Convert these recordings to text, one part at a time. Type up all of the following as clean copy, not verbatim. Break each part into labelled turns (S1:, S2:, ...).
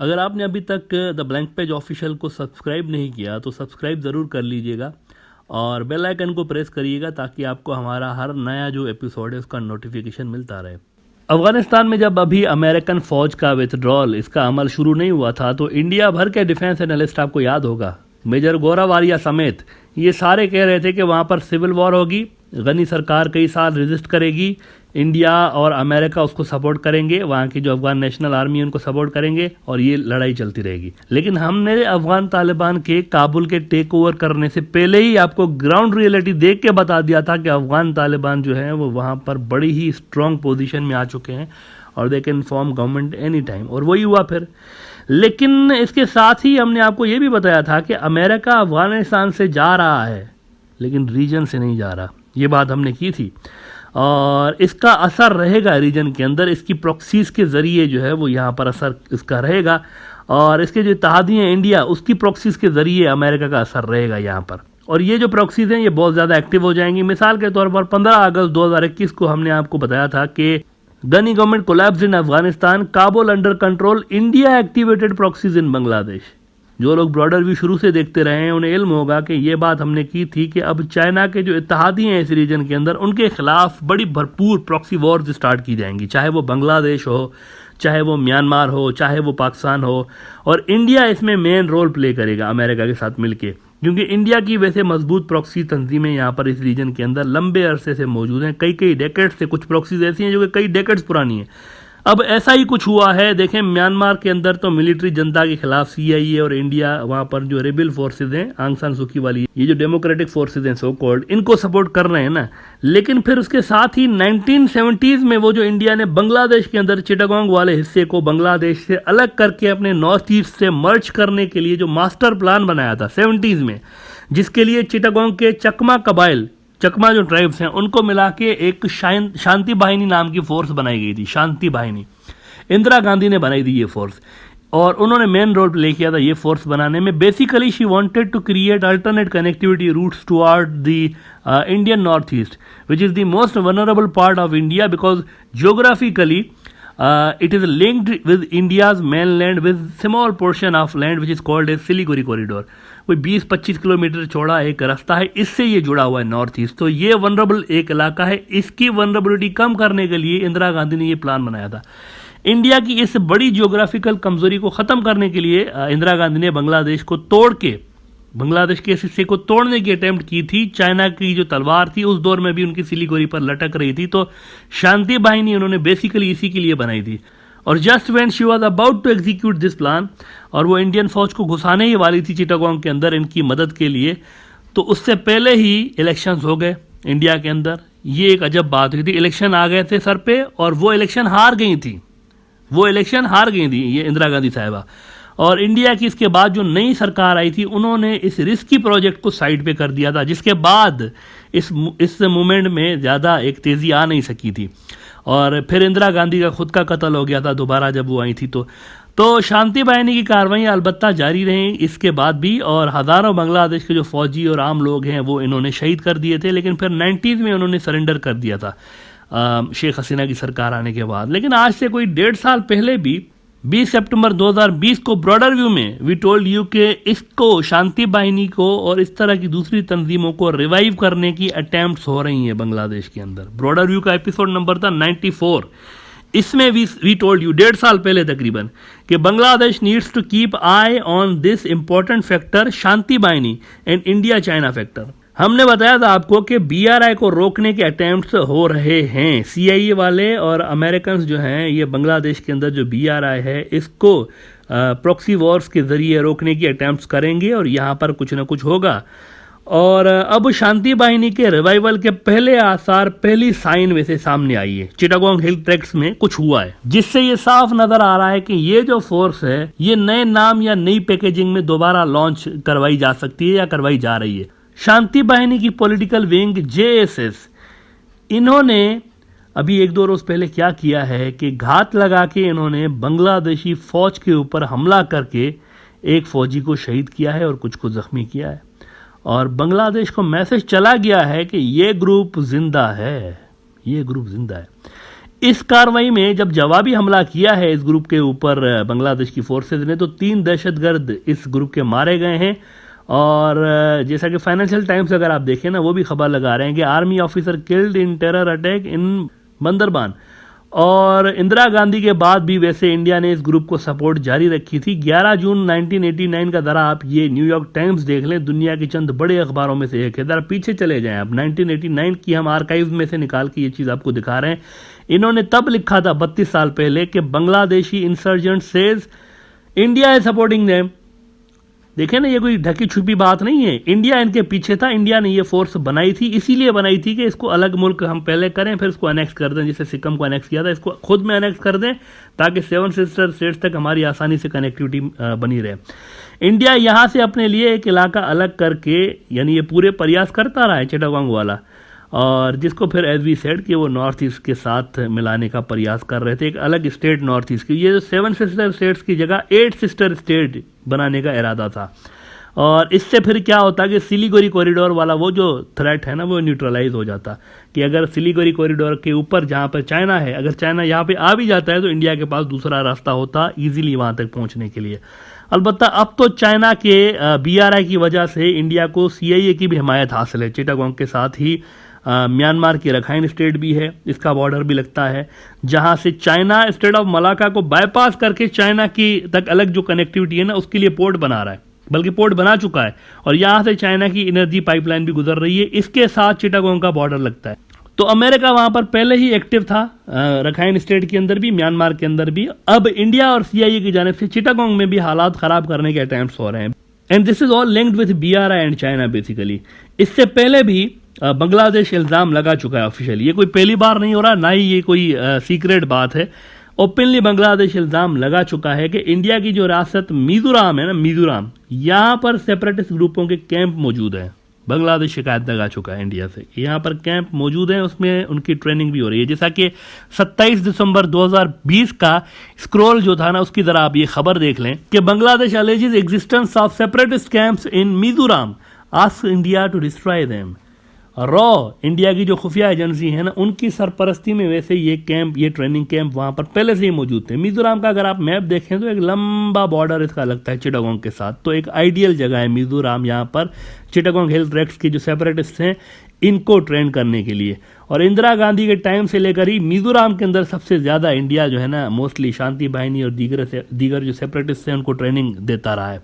S1: अगर आपने अभी तक द ब्लैंक पेज ऑफिशियल को सब्सक्राइब नहीं किया तो सब्सक्राइब ज़रूर कर लीजिएगा और बेल आइकन को प्रेस करिएगा ताकि आपको हमारा हर नया जो एपिसोड है उसका नोटिफिकेशन मिलता रहे। अफगानिस्तान में जब अभी अमेरिकन फ़ौज का विथड्रॉल इसका अमल शुरू नहीं हुआ था तो इंडिया भर के डिफेंस एनालिस्ट, आपको याद होगा, मेजर गौरव समेत ये सारे कह रहे थे कि वहाँ पर सिविल वॉर होगी, गनी सरकार कई साल रेजिस्ट करेगी, इंडिया और अमेरिका उसको सपोर्ट करेंगे, वहाँ की जो अफगान नेशनल आर्मी है उनको सपोर्ट करेंगे और ये लड़ाई चलती रहेगी। लेकिन हमने अफगान तालिबान के काबुल के टेक ओवर करने से पहले ही आपको ग्राउंड रियलिटी देख के बता दिया था कि अफगान तालिबान जो है वो वहाँ पर बड़ी ही स्ट्रॉन्ग पोजीशन में आ चुके हैं और they can form government any time, और वही हुआ फिर। लेकिन इसके साथ ही हमने आपको ये भी बताया था कि अमेरिका अफगानिस्तान से जा रहा है लेकिन रीजन से नहीं जा रहा, ये बात हमने की थी और इसका असर रहेगा रीजन के अंदर, इसकी प्रॉक्सीज के ज़रिए जो है वो यहाँ पर असर इसका रहेगा और इसके जो इत्तेहादी हैं इंडिया उसकी प्रॉक्सीज के ज़रिए अमेरिका का असर रहेगा यहाँ पर। और ये जो प्रॉक्सीज हैं ये बहुत ज़्यादा एक्टिव हो जाएंगी। मिसाल के तौर पर 15 अगस्त 2021 को हमने आपको बताया था कि Ghani government collapse in Afghanistan, Kabul under control, India activated proxies in Bangladesh. जो लोग ब्रॉडर व्यू शुरू से देखते रहे हैं उन्हें इल्म होगा कि ये बात हमने की थी कि अब चाइना के जो इत्तेहादी हैं इस रीजन के अंदर उनके खिलाफ बड़ी भरपूर प्रॉक्सी वॉर्स स्टार्ट की जाएंगी, चाहे वो बांग्लादेश हो, चाहे वो म्यांमार हो, चाहे वो पाकिस्तान हो, और इंडिया इसमें मेन रोल प्ले करेगा अमेरिका के साथ मिलके, क्योंकि इंडिया की वैसे मजबूत प्रॉक्सी तंजीमें यहाँ पर इस रीजन के अंदर लंबे अरसे से मौजूद हैं, कई डेकेड्स से। कुछ प्रॉक्सीज ऐसी हैं जो कि कई डेकेड्स पुरानी हैं। अब ऐसा ही कुछ हुआ है, देखें म्यांमार के अंदर तो मिलिट्री जनता के खिलाफ सीआईए और इंडिया वहाँ पर जो रेबल फोर्सेज हैं, आंग सान सूकी वाली, ये जो डेमोक्रेटिक फोर्सेज हैं सो कॉल्ड, इनको सपोर्ट कर रहे हैं ना। लेकिन फिर उसके साथ ही 1970s में वो जो इंडिया ने बांग्लादेश के अंदर चिटागोंग वाले हिस्से को बांग्लादेश से अलग करके अपने नॉर्थ ईस्ट से मर्ज करने के लिए जो मास्टर प्लान बनाया था 70s में, जिसके लिए चिटागोंग के चकमा कबाइल, चकमा जो ट्राइब्स हैं उनको मिला के एक शांति बाहिनी नाम की फोर्स बनाई गई थी। शांति बाहिनी इंदिरा गांधी ने बनाई थी ये फोर्स और उन्होंने मेन रोल प्ले किया था ये फोर्स बनाने में। Basically she wanted to create alternate connectivity routes toward the Indian north east which is the most vulnerable part of India because geographically it is linked with India's mainland with small portion of land which is called as Siliguri corridor. कोई 20-25 kilometre चौड़ा एक रास्ता है, इससे ये जुड़ा हुआ है नॉर्थ ईस्ट। तो ये वनरेबल एक इलाका है, इसकी वनरेबिलिटी कम करने के लिए इंदिरा गांधी ने ये प्लान बनाया था। इंडिया की इस बड़ी जियोग्राफिकल कमजोरी को ख़त्म करने के लिए इंदिरा गांधी ने बांग्लादेश को तोड़ के, बांग्लादेश के इस हिस्से को तोड़ने की अटेम्प्ट की थी। चाइना की जो तलवार थी उस दौर में भी उनकी सिलीगुड़ी पर लटक रही थी, तो शांति बाहिनी उन्होंने बेसिकली इसी के लिए बनाई थी। और just when she was about to execute this plan, और वो इंडियन फौज को घुसाने ही वाली थी चिटागोंग के अंदर इनकी मदद के लिए, तो उससे पहले ही इलेक्शंस हो गए इंडिया के अंदर। ये एक अजब बात हुई थी, इलेक्शन आ गए थे सर पे और वो इलेक्शन हार गई थी, ये इंदिरा गांधी साहिबा। और इंडिया की इसके बाद जो नई सरकार आई थी उन्होंने इस रिस्की प्रोजेक्ट को साइड पे कर दिया था, जिसके बाद इस मूवमेंट में ज़्यादा एक तेज़ी आ नहीं सकी थी। और फिर इंदिरा गांधी का खुद का कत्ल हो गया था दोबारा जब वो आई थी। तो शांति बाहिनी की कार्रवाइयाँ अलबत्ता जारी रहीं इसके बाद भी, और हज़ारों बांग्लादेश के जो फौजी और आम लोग हैं वो इन्होंने शहीद कर दिए थे। लेकिन फिर 90s में उन्होंने सरेंडर कर दिया था शेख हसीना की सरकार आने के बाद। लेकिन आज से कोई 1.5 साल पहले भी 20 सितंबर 2020 को ब्रॉडर व्यू में वी टोल्ड यू कि इसको, शांति बाहिनी को और इस तरह की दूसरी तंजीमों को रिवाइव करने की अटेम्प्ट्स हो रही हैं बांग्लादेश के अंदर। ब्रॉडर व्यू का एपिसोड नंबर था 94। इसमें वी टोल्ड यू 1.5 साल पहले तकरीबन कि Bangladesh needs to keep eye on this important factor Shanti Bahini and India China factor. हमने बताया था आपको कि बीआरआई को रोकने के अटेम्प्ट्स हो रहे हैं। सीआईए वाले और अमेरिकन जो हैं ये बांग्लादेश के अंदर जो बीआरआई है इसको प्रॉक्सी वॉर्स के ज़रिए रोकने की अटेम्प्ट्स करेंगे और यहाँ पर कुछ ना कुछ होगा। और अब शांति बाहिनी के रिवाइवल के पहले आसार, पहली साइन वैसे सामने आई है। चिटागोंग हिल ट्रैक्स में कुछ हुआ है जिससे ये साफ नजर आ रहा है कि ये जो फोर्स है ये नए नाम या नई पैकेजिंग में दोबारा लॉन्च करवाई जा सकती है या करवाई जा रही है। शांति बाहिनी की पॉलिटिकल विंग जेएसएस, इन्होंने अभी 1-2 रोज पहले क्या किया है कि घात लगा के इन्होंने बांग्लादेशी फौज के ऊपर हमला करके एक फौजी को शहीद किया है और कुछ को जख्मी किया है। और बांग्लादेश को मैसेज चला गया है कि ये ग्रुप जिंदा है, ये ग्रुप जिंदा है। इस कार्रवाई में जब जवाबी हमला किया है इस ग्रुप के ऊपर बांग्लादेश की फोर्सेज ने, तो 3 दहशतगर्द इस ग्रुप के मारे गए हैं। और जैसा कि फाइनेंशियल टाइम्स अगर आप देखें ना, वो भी खबर लगा रहे हैं कि army officer killed in terror attack in Bandarban. और इंदिरा गांधी के बाद भी वैसे इंडिया ने इस ग्रुप को सपोर्ट जारी रखी थी। 11 जून 1989 का जरा आप ये न्यूयॉर्क टाइम्स देख लें, दुनिया के चंद बड़े अखबारों में से एक है। जरा पीछे चले जाएं आप, 1989 की हम आर्काइव में से निकाल के ये चीज़ आपको दिखा रहे हैं। इन्होंने तब लिखा था 32 साल पहले कि Bangladeshi insurgent says India is supporting them. देखें ना, ये कोई ढकी छुपी बात नहीं है, इंडिया इनके पीछे था। इंडिया ने ये फोर्स बनाई थी, इसीलिए बनाई थी कि इसको अलग मुल्क हम पहले करें, फिर इसको अनेक्स कर दें। जैसे सिक्किम को अनेक्स किया था, इसको खुद में अनेक्स कर दें ताकि 7 सिस्टर स्टेट्स तक हमारी आसानी से कनेक्टिविटी बनी रहे। इंडिया यहाँ से अपने लिए एक इलाका अलग करके, यानी ये पूरे प्रयास करता रहा है चिटागोंग वाला, और जिसको फिर एज वी सेड कि वो नॉर्थ ईस्ट के साथ मिलाने का प्रयास कर रहे थे, एक अलग स्टेट नॉर्थ ईस्ट की। ये जो 7 सिस्टर स्टेट्स की जगह 8 सिस्टर स्टेट बनाने का इरादा था। और इससे फिर क्या होता कि सिलीगुड़ी कॉरिडोर वाला वो जो थ्रेट है ना, वो न्यूट्रलाइज हो जाता कि अगर सिलीगुड़ी कॉरिडोर के ऊपर जहाँ पर चाइना है, अगर चाइना यहाँ पे आ भी जाता है तो इंडिया के पास दूसरा रास्ता होता ईजिली वहाँ तक पहुँचने के लिए। अलबत्ता अब तो चाइना के BRI की वजह से इंडिया को CIA की भी हिमायत हासिल है। चिटागोंग के साथ ही म्यांमार की रखाइन स्टेट भी है, इसका बॉर्डर भी लगता है, जहां से चाइना स्टेट ऑफ मलाका को बाईपास करके चाइना की तक अलग जो कनेक्टिविटी है ना, उसके लिए पोर्ट बना रहा है, बल्कि पोर्ट बना चुका है। और यहां से चाइना की एनर्जी पाइपलाइन भी गुजर रही है, इसके साथ चिटागोंग का बॉर्डर लगता है। तो अमेरिका वहां पर पहले ही एक्टिव था, रखाइन स्टेट के अंदर भी, म्यांमार के अंदर भी। अब इंडिया और CIA की जानिब से चिटागोंग में भी हालात खराब करने के अटेम्प्ट्स हो रहे हैं। And this is all linked with BRI and China basically. इससे पहले भी बांग्लादेश इल्ज़ाम लगा चुका है ऑफिशियली, ये कोई पहली बार नहीं हो रहा, ना ही ये कोई सीक्रेट बात है। ओपनली बांग्लादेश इल्ज़ाम लगा चुका है कि इंडिया की जो रियासत मिजोरम है ना, मिजोरम, यहाँ पर सेपरेटिस्ट ग्रुपों के कैंप मौजूद हैं। बांग्लादेश शिकायत लगा चुका है इंडिया से, यहाँ पर कैंप मौजूद हैं, उसमें उनकी ट्रेनिंग भी हो रही है। जैसा कि 27 दिसंबर 2020 का स्क्रॉल जो था ना, उसकी ज़रा आप ये खबर देख लें कि Bangladesh alleges existence of separatist camps in Mizoram, ask India to destroy them. रॉ, इंडिया की जो खुफिया एजेंसी है ना, उनकी सरपरस्ती में वैसे ये कैंप, ये ट्रेनिंग कैंप वहाँ पर पहले से ही मौजूद थे। मिजोरम का अगर आप मैप देखें तो एक लंबा बॉर्डर इसका लगता है चिटागोंग के साथ, तो एक आइडियल जगह है मिजोरम यहाँ पर चिटागोंग हिल ट्रैक्ट्स के जो सेपरेटिस्ट हैं इनको ट्रेन करने के लिए। और इंदिरा गांधी के टाइम से लेकर ही मिजोरम के अंदर सबसे ज़्यादा इंडिया जो है ना, मोस्टली शांति बाहिनी और दीगर जो सेपरेटिस्ट हैं उनको ट्रेनिंग देता रहा है।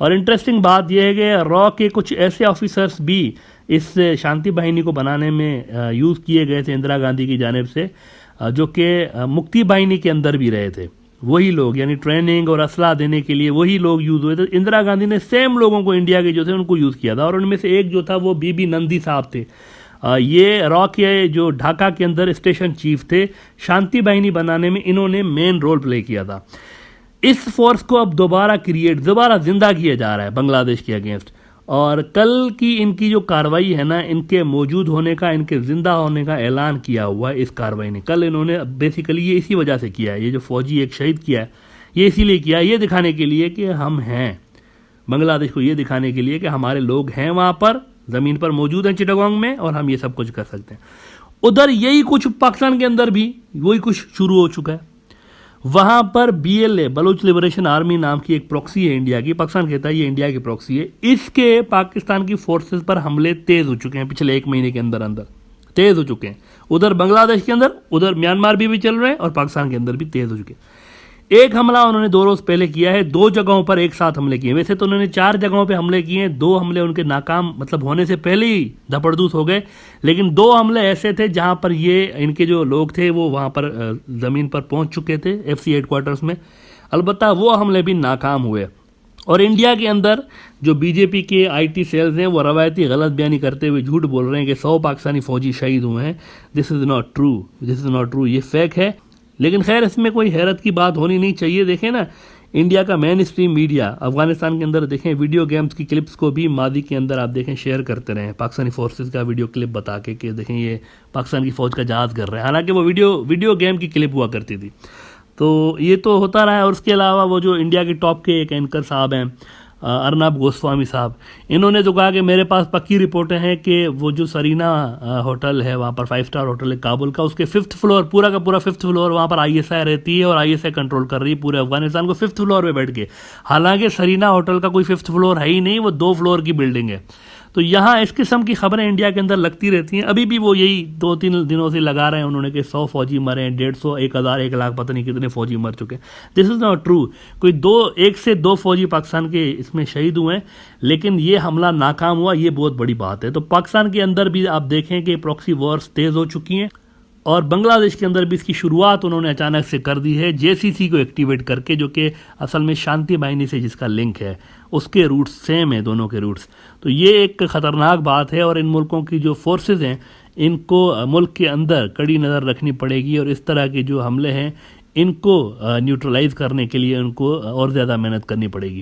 S1: और इंटरेस्टिंग बात यह है कि रॉ के कुछ ऐसे ऑफिसर्स भी इस शांति बाहिनी को बनाने में यूज़ किए गए थे इंदिरा गांधी की जानिब से, जो कि मुक्ति बाहिनी के अंदर भी रहे थे। वही लोग, यानी ट्रेनिंग और असला देने के लिए वही लोग यूज़ हुए थे। इंदिरा गांधी ने सेम लोगों को, इंडिया के जो थे उनको यूज़ किया था, और उनमें से एक जो था वो BB नंदी साहब थे। ये रॉ के जो ढाका के अंदर स्टेशन चीफ थे, शांति बाहिनी बनाने में इन्होंने मेन रोल प्ले किया था। इस फोर्स को अब दोबारा जिंदा किया जा रहा है बांग्लादेश के अगेंस्ट। और कल की इनकी जो कार्रवाई है ना, इनके मौजूद होने का, इनके जिंदा होने का ऐलान किया हुआ है इस कार्रवाई ने। कल इन्होंने बेसिकली ये इसी वजह से किया है, ये जो फौजी एक शहीद किया है, ये इसीलिए किया है, ये दिखाने के लिए कि हम हैं, बांग्लादेश को ये दिखाने के लिए कि हमारे लोग हैं वहाँ पर, ज़मीन पर मौजूद हैं चिटागोंग में, और हम ये सब कुछ कर सकते हैं। उधर यही कुछ पाकिस्तान के अंदर भी वही कुछ शुरू हो चुका है। वहां पर BLA, बलूच लिबरेशन आर्मी नाम की एक प्रॉक्सी है इंडिया की, पाकिस्तान कहता है ये इंडिया की प्रॉक्सी है, इसके पाकिस्तान की फोर्सेस पर हमले तेज हो चुके हैं, पिछले 1 महीने के अंदर अंदर तेज हो चुके हैं। उधर बांग्लादेश के अंदर, उधर म्यांमार भी चल रहे हैं, और पाकिस्तान के अंदर भी तेज हो चुके हैं। एक हमला उन्होंने 2 रोज पहले किया है, 2 जगहों पर एक साथ हमले किए। वैसे तो उन्होंने 4 जगहों पे हमले किए हैं, 2 हमले उनके नाकाम मतलब होने से पहले ही धपड़धूस हो गए, लेकिन 2 हमले ऐसे थे जहां पर ये इनके जो लोग थे वो वहां पर ज़मीन पर पहुंच चुके थे FC हेडक्वार्टर्स में। अलबत्ता वो हमले भी नाकाम हुए। और इंडिया के अंदर जो BJP के IT सेल्स हैं वो रवायती गलत बयानी करते हुए झूठ बोल रहे हैं कि 100 पाकिस्तानी फौजी शहीद हुए हैं। दिस इज़ नॉट ट्रू, ये फेक है। लेकिन खैर, इसमें कोई हैरत की बात होनी नहीं चाहिए। देखें ना, इंडिया का मेन स्ट्रीम मीडिया अफगानिस्तान के अंदर देखें वीडियो गेम्स की क्लिप्स को भी मादी के अंदर आप देखें शेयर करते रहे, पाकिस्तानी फोर्सेस का वीडियो क्लिप बता के कि देखें ये पाकिस्तान की फ़ौज का जहाज़ कर रहे हैं, हालांकि वो वीडियो गेम की क्लिप हुआ करती थी। तो ये तो होता रहा है। और उसके अलावा वो जो इंडिया के टॉप के एक एंकर साहब हैं, अर्नब गोस्वामी साहब, इन्होंने तो कहा कि मेरे पास पक्की रिपोर्टें हैं कि वो जो सरीना होटल है वहाँ पर 5 स्टार होटल है काबुल का, उसके 5th फ्लोर, पूरा का पूरा 5th फ्लोर, वहाँ पर आईएसआई रहती है और आईएसआई कंट्रोल कर रही है पूरे अफगानिस्तान को 5th फ्लोर पे बैठ के। हालांकि सरीना होटल का कोई 5th फ्लोर है ही नहीं, वो 2 फ्लोर की बिल्डिंग है। तो यहाँ इस किस्म की खबरें इंडिया के अंदर लगती रहती हैं। अभी भी वो यही 2-3 दिनों से लगा रहे हैं उन्होंने कि 100 फौजी मरे हैं, 150, 1000, 1 लाख, पता नहीं कितने फौजी मर चुके हैं। This is not true. कोई 1 से 2 फौजी पाकिस्तान के इसमें शहीद हुए हैं, लेकिन ये हमला नाकाम हुआ, ये बहुत बड़ी बात है। तो पाकिस्तान के अंदर भी आप देखें कि प्रॉक्सी वॉर्स तेज़ हो चुकी हैं और बांग्लादेश के अंदर भी इसकी शुरुआत उन्होंने अचानक से कर दी है, जेसीसी को एक्टिवेट करके, जो कि असल में शांति बाहिनी से जिसका लिंक है, उसके रूट्स सेम है, दोनों के रूट्स। तो ये एक ख़तरनाक बात है और इन मुल्कों की जो फोर्सेस हैं इनको मुल्क के अंदर कड़ी नज़र रखनी पड़ेगी और इस तरह के जो हमले हैं इनको न्यूट्रलाइज करने के लिए उनको और ज़्यादा मेहनत करनी पड़ेगी।